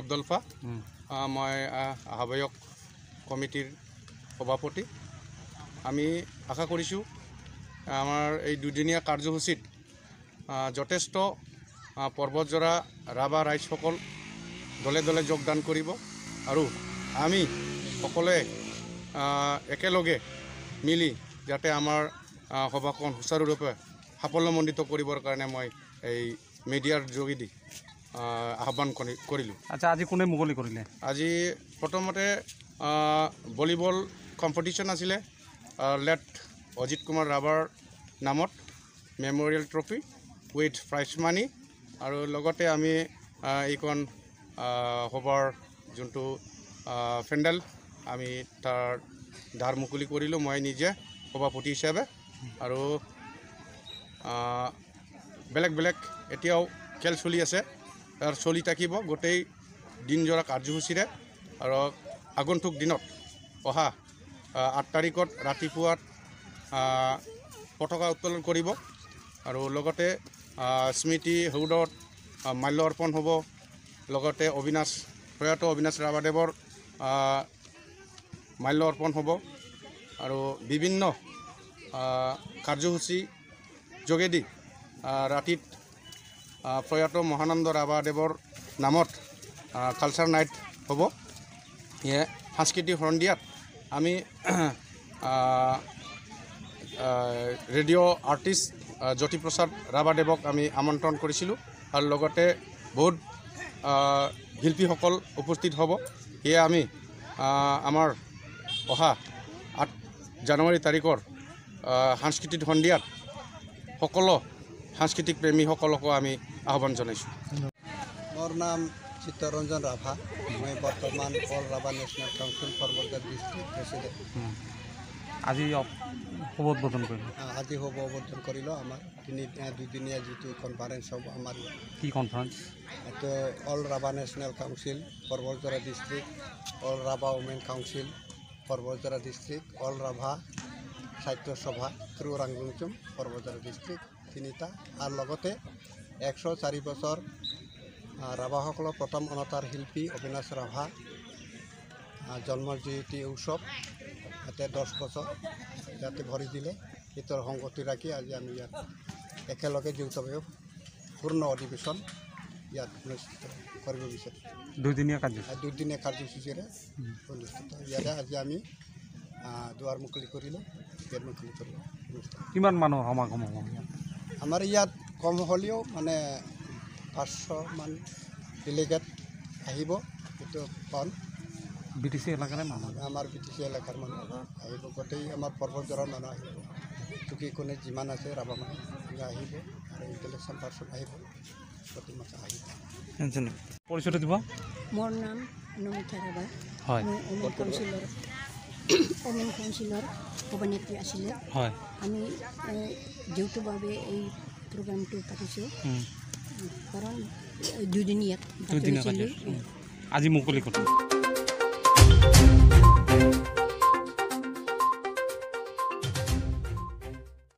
আব্দুলফা মই আহ্বায়ক কমিটিৰ সভাপতি। আমি আশা কৰিছোঁ আমাৰ এই দুদিনীয়া কাৰ্যসূচীত যথেষ্ট পৰ্বতজোৰা ৰাভা ৰাইজসকল দলে দলে যোগদান কৰিব আৰু আমি সকলোৱে একেলগে মিলি যাতে আমাৰ সভাখন সুচাৰুৰূপে সাফল্যমণ্ডিত কৰিবৰ কাৰণে মই এই মিডিয়াৰ যোগেদি আহ্বান কৰিলোঁ। আচ্ছা, আজি কোনে মুকলি কৰিলে? আজি প্ৰথমতে ভলীবল কম্পিটিশ্যন আছিলে লেট অজিত কুমাৰ ৰাভাৰ নামত memorial trophy with prize money আৰু লগতে আমি এইখন সভাৰ যোনটো পেণ্ডেল আমি তাৰ দ্বাৰ মুকলি কৰিলোঁ মই নিজে সভাপতি হিচাপে। আৰু বেলেগ বেলেগ এতিয়াও খেল চলি আছে আৰু চলি থাকিব গোটেই দিনজোৰা কাৰ্যসূচীৰে। আৰু আগন্তুক দিনত অহা 8 তাৰিখত ৰাতিপুৱাত পতাকা উত্তোলন কৰিব আৰু লগতে স্মৃতি সৌধত মাল্য অৰ্পণ হ'ব। লগতে প্ৰয়াত অবিনাশ ৰাভাদেৱৰ মাল্য অৰ্পণ হ'ব আৰু বিভিন্ন কাৰ্যসূচী যোগেদি ৰাতিত প্ৰয়াত মহানন্দ ৰাভাদেৱৰ নামত কালচাৰ নাইট হ'ব। সাংস্কৃতিক সন্ধিয়াত আমি ৰেডিঅ' আৰ্টিষ্ট জ্যোতিপ্ৰসাদ ৰাভাদেৱক আমি আমন্ত্ৰণ কৰিছিলোঁ আৰু লগতে বহুত শিল্পীসকল উপস্থিত হ'ব। সেয়ে আমি আমাৰ অহা 8 জানুৱাৰী তাৰিখৰ সাংস্কৃতিক সন্ধিয়াত সকলো সাংস্কৃতিক প্ৰেমীসকলকো আমি আহ্বান জনাইছোঁ। মোৰ নাম চিত্তৰঞ্জন ৰাভা, মই বৰ্তমান all Rabha national council for Barpeta district president. আজি শুভ উদ্বোধন কৰিলোঁ। আজি শুভ উদ্বোধন কৰিলোঁ আমাৰ দুদিনীয়া যিটো কনফাৰেঞ্চ হ'ব আমাৰ ইয়াত। কি কনফাৰেঞ্চ? এইটো all Rabha national council for Barpeta district, all Rabha women council for Barpeta district, all Rabha Sahitya Sabha through Rangungchum for Barpeta district তিনিটা। আৰু লগতে 104 বছৰ ৰাভাসকলৰ প্ৰথম অৱতাৰ শিল্পী অবিনাশ ৰাভা জন্ম জয়ন্তী উৎসৱ ইয়াতে 10 বছৰ ইয়াতে ভৰি দিলে। সেইটোৰ সংগতি ৰাখি আজি আমি ইয়াত একেলগে যৌথভাৱে পূৰ্ণ অধিৱেশন ইয়াত অনুষ্ঠিত কৰিব বিচাৰিছোঁ। দুদিনীয়া কাৰ্যসূচীৰে অনুষ্ঠিত ইয়াতে আজি আমি দুৱাৰ মুকলি কৰিলোঁ, গেট মুকলি কৰিলোঁ। কিমান মানুহ সমাগম হ'ব? আমাৰ ইয়াত কম হ'লেও মানে 500 মান ডেলিগেট আহিব। সেইটো কম BTC এলেকাৰ মানুহ, আমাৰ BTC এলেকাৰ মানুহ আহিব, গোটেই আমাৰ পৰ্বতজোৰাৰ মানুহ আহিব, চুকি কোণে যিমান আছে ৰাভা মানুহ আহিব আৰু ইণ্টেলেকচুৱেল পাৰ্চন আহিব, গোটেই মানুহ আহিব। পৰিচয়টো দিব। মোৰ নাম নমিতা ৰাভা, হয়, মই ওমেন কাউন্সিলৰ সভানেত্ৰী আছিলে। হয়, আমি যৌথভাৱে এই প্ৰগ্ৰামটো পাতিছোঁ কাৰণ দুদিনীয়া আজি মুকলি কৰিলোঁ।